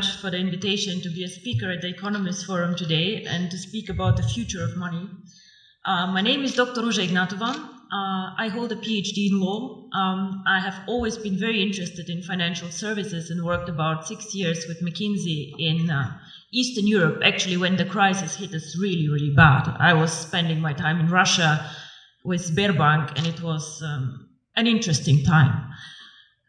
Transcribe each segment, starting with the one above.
much for the invitation to be a speaker at the Economist Forum today and to speak about the future of money. My name is Dr. Ruja Ignatova. I hold a PhD in law. I have always been very interested in financial services and worked about 6 years with McKinsey in Eastern Europe, actually when the crisis hit us really, really bad. I was spending my time in Russia with Sberbank, and it was an interesting time.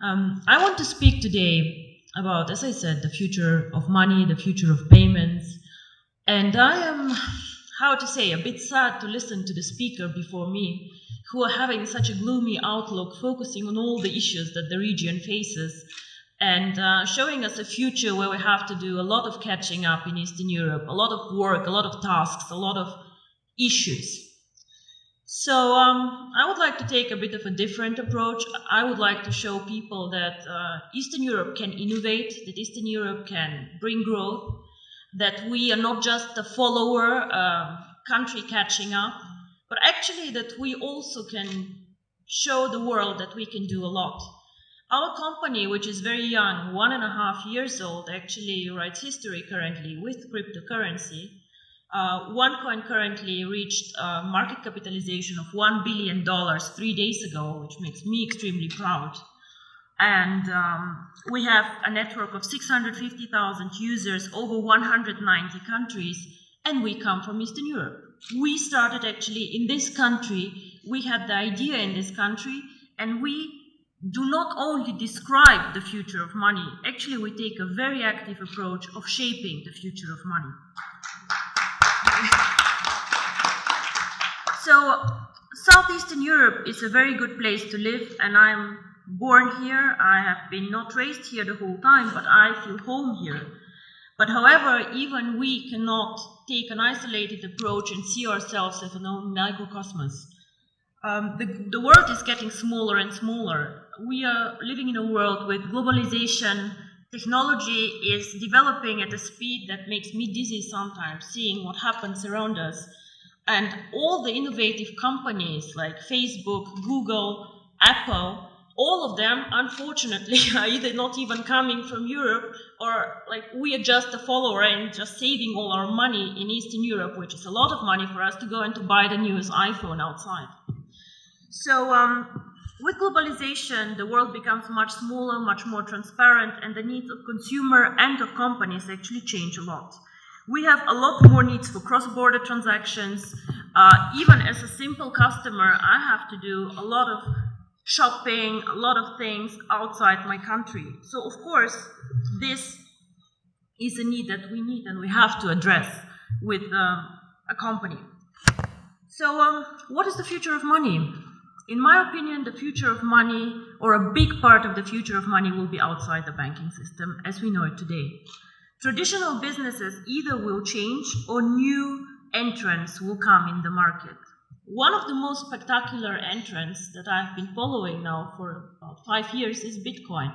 I want to speak today about, as I said, the future of money, the future of payments. And I am, how to say, a bit sad to listen to the speaker before me, who are having such a gloomy outlook, focusing on all the issues that the region faces, and showing us a future where we have to do a lot of catching up in Eastern Europe, a lot of work, a lot of tasks, a lot of issues. So I would like to take a bit of a different approach. I would like to show people that Eastern Europe can innovate, that Eastern Europe can bring growth, that we are not just a follower country catching up, but actually that we also can show the world that we can do a lot. Our company, which is very young, 1.5 years old, actually writes history currently with cryptocurrency. OneCoin currently reached a market capitalization of $1 billion 3 days ago, which makes me extremely proud. And we have a network of 650,000 users over 190 countries, and we come from Eastern Europe. We started actually in this country. We had the idea in this country, and we do not only describe the future of money, actually we take a very active approach of shaping the future of money. So, Southeastern Europe is a very good place to live, and I'm born here. I have been not raised here the whole time, but I feel home here. But however, even we cannot take an isolated approach and see ourselves as an own microcosmos. The world is getting smaller and smaller. We are living in a world with globalization. Technology is developing at a speed that makes me dizzy sometimes, seeing what happens around us. And all the innovative companies like Facebook, Google, Apple, all of them, unfortunately, are either not even coming from Europe, or like we are just a follower and just saving all our money in Eastern Europe, which is a lot of money for us to go and to buy the newest iPhone outside. So with globalization, the world becomes much smaller, much more transparent, and the needs of consumer and of companies actually change a lot. We have a lot more needs for cross-border transactions. Even as a simple customer, I have to do a lot of shopping, a lot of things outside my country. So, of course, this is a need that we need and we have to address with a company. So, what is the future of money? In my opinion, the future of money, or a big part of the future of money, will be outside the banking system as we know it today. Traditional businesses either will change or new entrants will come in the market. One of the most spectacular entrants that I've been following now for about 5 years is Bitcoin.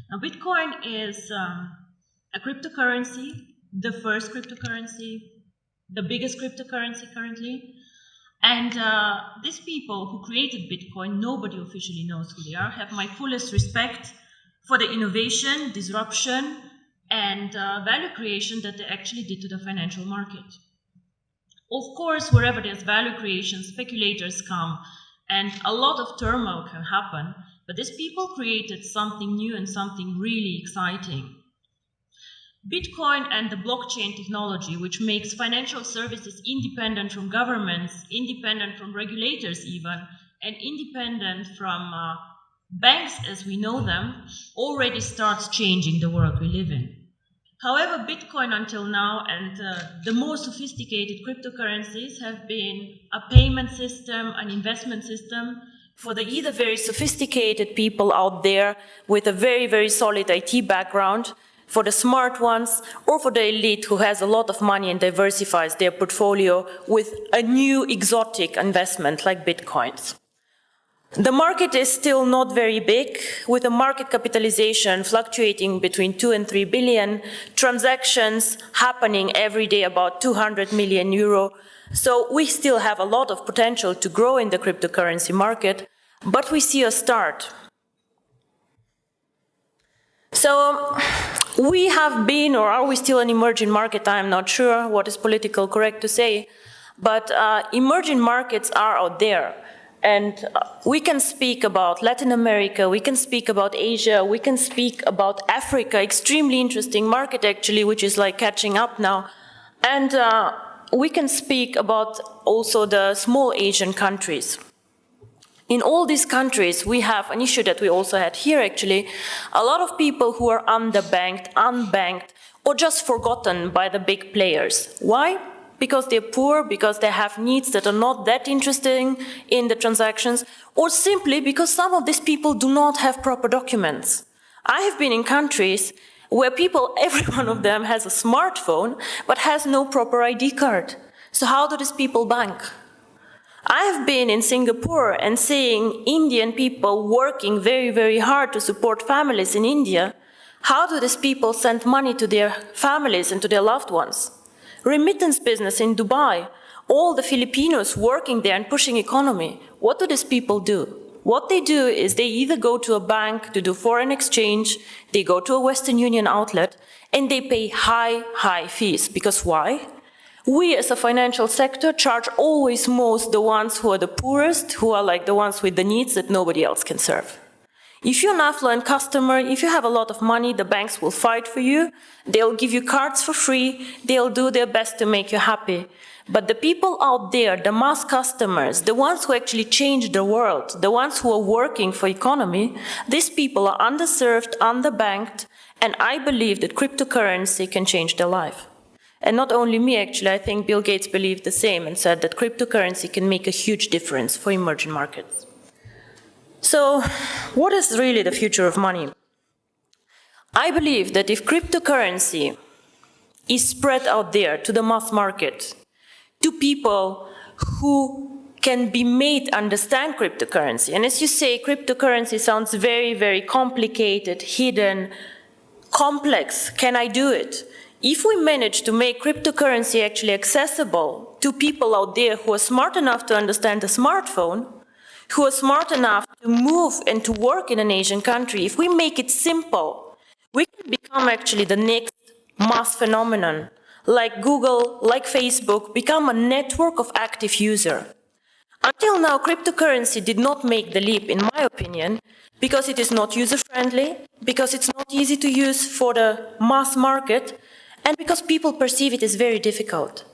Now, Bitcoin is a cryptocurrency, the first cryptocurrency, the biggest cryptocurrency currently. And these people who created Bitcoin, nobody officially knows who they are, have my fullest respect for the innovation, disruption, and value creation that they actually did to the financial market. Of course, wherever there's value creation, speculators come, and a lot of turmoil can happen, but these people created something new and something really exciting. Bitcoin and the blockchain technology, which makes financial services independent from governments, independent from regulators even, and independent from banks as we know them, already starts changing the world we live in. However, Bitcoin until now and the more sophisticated cryptocurrencies have been a payment system, an investment system for the either very sophisticated people out there with a very, very solid IT background, for the smart ones, or for the elite who has a lot of money and diversifies their portfolio with a new exotic investment like Bitcoins. The market is still not very big, with a market capitalization fluctuating between 2 and 3 billion, transactions happening every day about 200 million euro. So we still have a lot of potential to grow in the cryptocurrency market, but we see a start. So We have been, or are we still an emerging market? I'm not sure what is politically correct to say, but emerging markets are out there. And we can speak about Latin America, we can speak about Asia, we can speak about Africa, extremely interesting market actually, which is like catching up now. And we can speak about also the small Asian countries. In all these countries, we have an issue that we also had here actually, a lot of people who are underbanked, unbanked, or just forgotten by the big players. Why? Because they're poor, because they have needs that are not that interesting in the transactions, or simply because some of these people do not have proper documents. I have been in countries where people, every one of them has a smartphone, but has no proper ID card. So how do these people bank? I have been in Singapore and seeing Indian people working very, very hard to support families in India. How do these people send money to their families and to their loved ones? Remittance business in Dubai, all the Filipinos working there and pushing economy. What do these people do? What they do is they either go to a bank to do foreign exchange, they go to a Western Union outlet, and they pay high fees. Because why? We as a financial sector charge always most the ones who are the poorest, who are like the ones with the needs that nobody else can serve. If you're an affluent customer, if you have a lot of money, the banks will fight for you, they'll give you cards for free, they'll do their best to make you happy. But the people out there, the mass customers, the ones who actually change the world, the ones who are working for economy, these people are underserved, underbanked, and I believe that cryptocurrency can change their life. And not only me, actually, I think Bill Gates believed the same and said that cryptocurrency can make a huge difference for emerging markets. So, what is really the future of money? I believe that if cryptocurrency is spread out there to the mass market, to people who can be made understand cryptocurrency, and as you say, cryptocurrency sounds very, very complicated, hidden, complex. Can I do it? If we manage to make cryptocurrency actually accessible to people out there who are smart enough to understand a smartphone, who are smart enough to move and to work in an Asian country, if we make it simple, we can become actually the next mass phenomenon, like Google, like Facebook, become a network of active users. Until now, cryptocurrency did not make the leap, in my opinion, because it is not user-friendly, because it's not easy to use for the mass market, and because people perceive it as very difficult.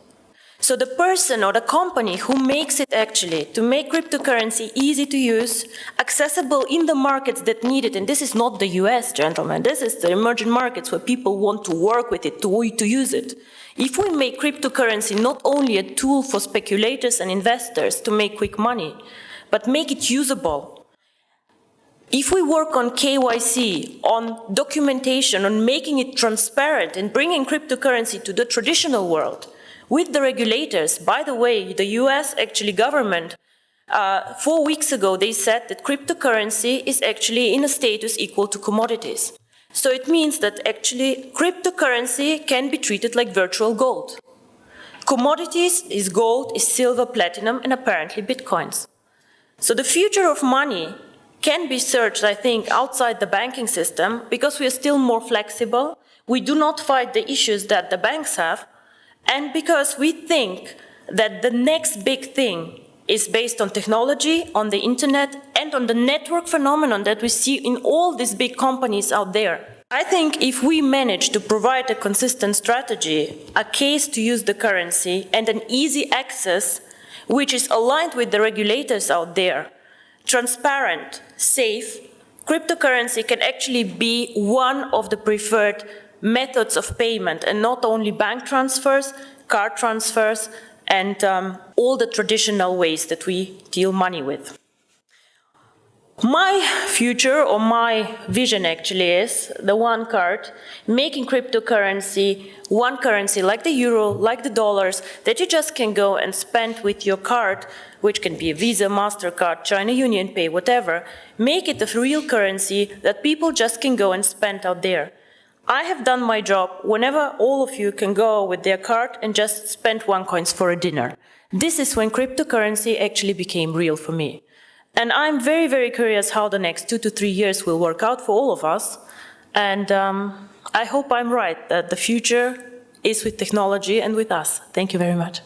So the person or the company who makes it actually to make cryptocurrency easy to use, accessible in the markets that need it, and this is not the US, gentlemen, this is the emerging markets where people want to work with it, to use it. If we make cryptocurrency not only a tool for speculators and investors to make quick money, but make it usable, if we work on KYC, on documentation, on making it transparent and bringing cryptocurrency to the traditional world, with the regulators, by the way, the US actually government, 4 weeks ago, they said that cryptocurrency is actually in a status equal to commodities. So it means that actually cryptocurrency can be treated like virtual gold. Commodities is gold, is silver, platinum, and apparently bitcoins. So the future of money can be searched, I think, outside the banking system because we are still more flexible. We do not fight the issues that the banks have. And because we think that the next big thing is based on technology, on the internet, and on the network phenomenon that we see in all these big companies out there. I think if we manage to provide a consistent strategy, a case to use the currency, and an easy access, which is aligned with the regulators out there, transparent, safe, cryptocurrency can actually be one of the preferred methods of payment, and not only bank transfers, card transfers, and all the traditional ways that we deal money with. My future, or my vision actually, is the one card, making cryptocurrency one currency like the euro, like the dollars, that you just can go and spend with your card, which can be a Visa, MasterCard, China Union Pay, whatever. Make it a real currency that people just can go and spend out there. I have done my job whenever all of you can go with their card and just spend $1 for a dinner. This is when cryptocurrency actually became real for me. And I'm very, very curious how the next 2 to 3 years will work out for all of us. And I hope I'm right, that the future is with technology and with us. Thank you very much.